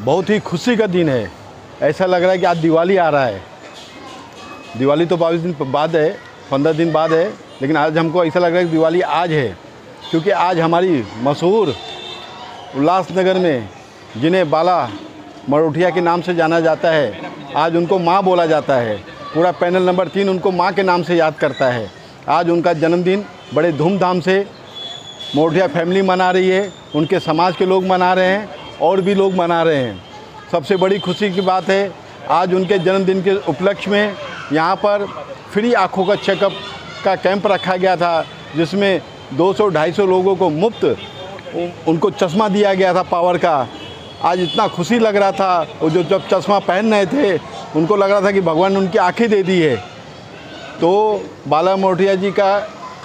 बहुत ही खुशी का दिन है। ऐसा लग रहा है कि आज दिवाली आ रहा है। दिवाली तो 22 दिन बाद है, 15 दिन बाद है, लेकिन आज हमको ऐसा लग रहा है कि दिवाली आज है, क्योंकि आज हमारी मशहूर उल्लासनगर में जिन्हें बाला मरोठिया के नाम से जाना जाता है, आज उनको माँ बोला जाता है। पूरा पैनल नंबर 3 उनको माँ के नाम से याद करता है। आज उनका जन्मदिन बड़े धूमधाम से मरोठिया फैमिली मना रही है, उनके समाज के लोग मना रहे हैं और भी लोग मना रहे हैं। सबसे बड़ी खुशी की बात है, आज उनके जन्मदिन के उपलक्ष्य में यहाँ पर फ्री आँखों का चेकअप का कैंप रखा गया था, जिसमें 200-250 लोगों को मुफ्त उनको चश्मा दिया गया था पावर का। आज इतना खुशी लग रहा था, वो जो जब चश्मा पहन रहे थे उनको लग रहा था कि भगवान ने उनकी आँखें दे दी है। तो बाला मरोठिया जी का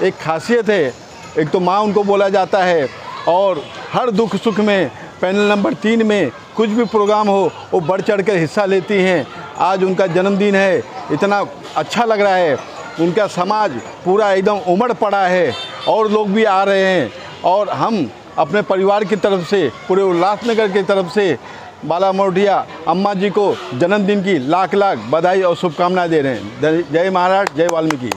एक खासियत है, एक तो माँ उनको बोला जाता है और हर दुख सुख में पैनल नंबर 3 में कुछ भी प्रोग्राम हो वो बढ़ चढ़ कर हिस्सा लेती हैं। आज उनका जन्मदिन है, इतना अच्छा लग रहा है। उनका समाज पूरा एकदम उमड़ पड़ा है और लोग भी आ रहे हैं, और हम अपने परिवार की तरफ से, पूरे उल्लासनगर की तरफ से बाला मरोठिया अम्मा जी को जन्मदिन की लाख लाख बधाई और शुभकामनाएं दे रहे हैं। जय महाराष्ट्र, जय वाल्मीकि।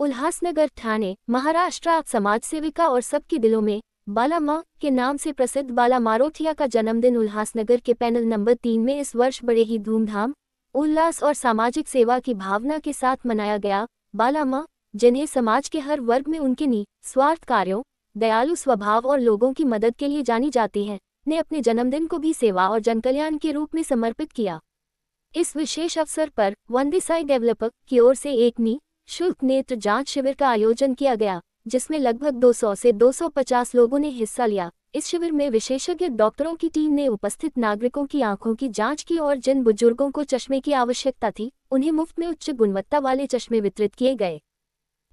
उल्लासनगर ठाणे महाराष्ट्र समाज सेविका और सबके दिलों में बाला माँ के नाम से प्रसिद्ध बाला मरोठिया का जन्मदिन उल्लासनगर के पैनल नंबर 3 में इस वर्ष बड़े ही धूमधाम, उल्लास और सामाजिक सेवा की भावना के साथ मनाया गया। बाला माँ, जिन्हें समाज के हर वर्ग में उनके निस्वार्थ कार्यों, दयालु स्वभाव और लोगों की मदद के लिए जानी जाती है, ने अपने जन्मदिन को भी सेवा और जनकल्याण के रूप में समर्पित किया। इस विशेष अवसर पर वंदिसाई डेवलपर की ओर से एक निःशुल्क नेत्र जांच शिविर का आयोजन किया गया, जिसमें लगभग 200 से 250 लोगों ने हिस्सा लिया। इस शिविर में विशेषज्ञ डॉक्टरों की टीम ने उपस्थित नागरिकों की आंखों की जांच की और जिन बुजुर्गों को चश्मे की आवश्यकता थी, उन्हें मुफ्त में उच्च गुणवत्ता वाले चश्मे वितरित किए गए।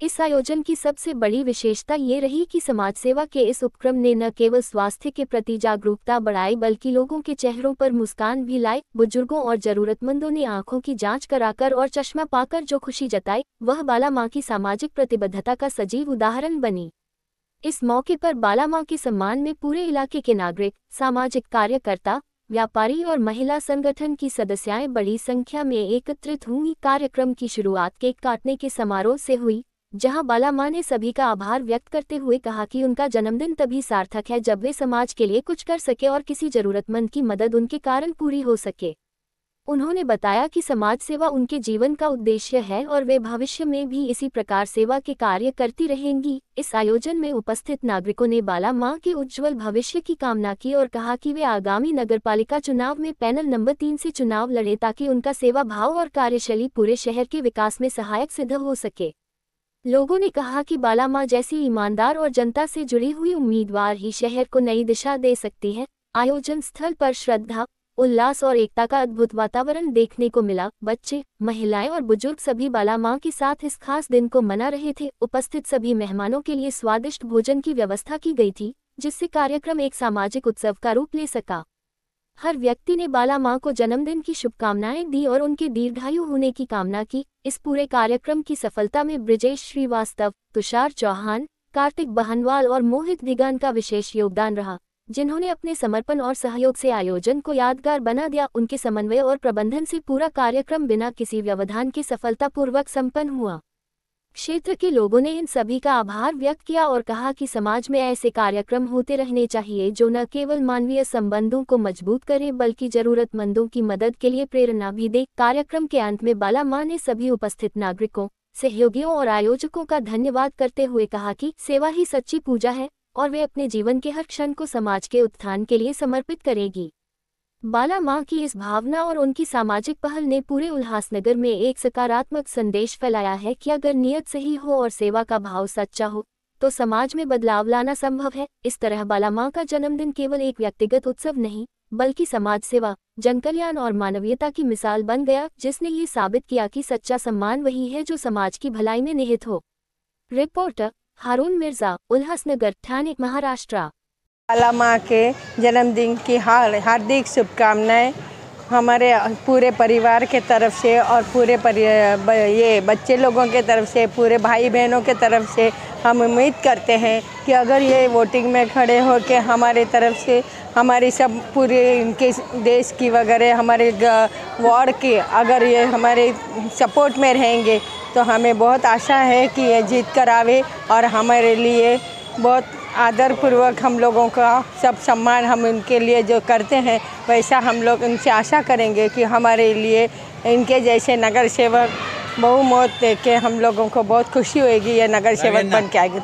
इस आयोजन की सबसे बड़ी विशेषता ये रही कि समाज सेवा के इस उपक्रम ने न केवल स्वास्थ्य के प्रति जागरूकता बढ़ाई, बल्कि लोगों के चेहरों पर मुस्कान भी लाई। बुजुर्गों और जरूरतमंदों ने आंखों की जांच कराकर और चश्मा पाकर जो खुशी जताई, वह बाला माँ की सामाजिक प्रतिबद्धता का सजीव उदाहरण बनी। इस मौके पर बाला माँ के सम्मान में पूरे इलाके के नागरिक, सामाजिक कार्यकर्ता, व्यापारी और महिला संगठन की सदस्याएं बड़ी संख्या में एकत्रित हुई। कार्यक्रम की शुरुआत केक काटने के समारोह से हुई, जहां बाला माँ ने सभी का आभार व्यक्त करते हुए कहा कि उनका जन्मदिन तभी सार्थक है जब वे समाज के लिए कुछ कर सके और किसी जरूरतमंद की मदद उनके कारण पूरी हो सके। उन्होंने बताया कि समाज सेवा उनके जीवन का उद्देश्य है और वे भविष्य में भी इसी प्रकार सेवा के कार्य करती रहेंगी। इस आयोजन में उपस्थित नागरिकों ने बाला माँ के उज्जवल भविष्य की कामना की और कहा कि वे आगामी नगरपालिका चुनाव में पैनल नंबर 3 से चुनाव लड़े, ताकि उनका सेवा भाव और कार्यशैली पूरे शहर के विकास में सहायक सिद्ध हो सके। लोगों ने कहा कि बाला माँ जैसी ईमानदार और जनता से जुड़ी हुई उम्मीदवार ही शहर को नई दिशा दे सकती है। आयोजन स्थल पर श्रद्धा, उल्लास और एकता का अद्भुत वातावरण देखने को मिला। बच्चे, महिलाएं और बुजुर्ग सभी बाला माँ के साथ इस खास दिन को मना रहे थे। उपस्थित सभी मेहमानों के लिए स्वादिष्ट भोजन की व्यवस्था की गई थी, जिससे कार्यक्रम एक सामाजिक उत्सव का रूप ले सका। हर व्यक्ति ने बाला माँ को जन्मदिन की शुभकामनाएं दी और उनके दीर्घायु होने की कामना की। इस पूरे कार्यक्रम की सफलता में ब्रिजेश श्रीवास्तव, तुषार चौहान, कार्तिक बहनवाल और मोहित दिगान का विशेष योगदान रहा, जिन्होंने अपने समर्पण और सहयोग से आयोजन को यादगार बना दिया। उनके समन्वय और प्रबंधन से पूरा कार्यक्रम बिना किसी व्यवधान के सफलतापूर्वक संपन्न हुआ। क्षेत्र के लोगों ने इन सभी का आभार व्यक्त किया और कहा कि समाज में ऐसे कार्यक्रम होते रहने चाहिए जो न केवल मानवीय संबंधों को मजबूत करें, बल्कि जरूरतमंदों की मदद के लिए प्रेरणा भी दे। कार्यक्रम के अंत में बाला माँ ने सभी उपस्थित नागरिकों, सहयोगियों और आयोजकों का धन्यवाद करते हुए कहा कि सेवा ही सच्ची पूजा है और वे अपने जीवन के हर क्षण को समाज के उत्थान के लिए समर्पित करेगी। बाला माँ की इस भावना और उनकी सामाजिक पहल ने पूरे उल्लासनगर में एक सकारात्मक संदेश फैलाया है कि अगर नियत सही हो और सेवा का भाव सच्चा हो, तो समाज में बदलाव लाना संभव है। इस तरह बाला माँ का जन्मदिन केवल एक व्यक्तिगत उत्सव नहीं, बल्कि समाज सेवा, जनकल्याण और मानवीयता की मिसाल बन गया, जिसने ये साबित किया कि सच्चा सम्मान वही है जो समाज की भलाई में निहित हो। रिपोर्टर हारून मिर्जा, उल्लासनगर, ठाणे, महाराष्ट्र। बाला माँ के जन्मदिन की हार्दिक शुभकामनाएं। हमारे पूरे परिवार के तरफ से और पूरे ये बच्चे लोगों के तरफ से, पूरे भाई बहनों के तरफ से हम उम्मीद करते हैं कि अगर ये वोटिंग में खड़े हो के हमारे तरफ से हमारी सब पूरे इनके देश की वगैरह हमारे वार्ड की अगर ये हमारे सपोर्ट में रहेंगे तो हमें बहुत आशा है कि ये जीत कर आवे और हमारे लिए बहुत आदरपूर्वक हम लोगों का सब सम्मान हम उनके लिए जो करते हैं वैसा हम लोग उनसे आशा करेंगे कि हमारे लिए इनके जैसे नगर सेवक बहुमत दे के हम लोगों को बहुत खुशी होएगी ये नगर सेवक बन के आएगी।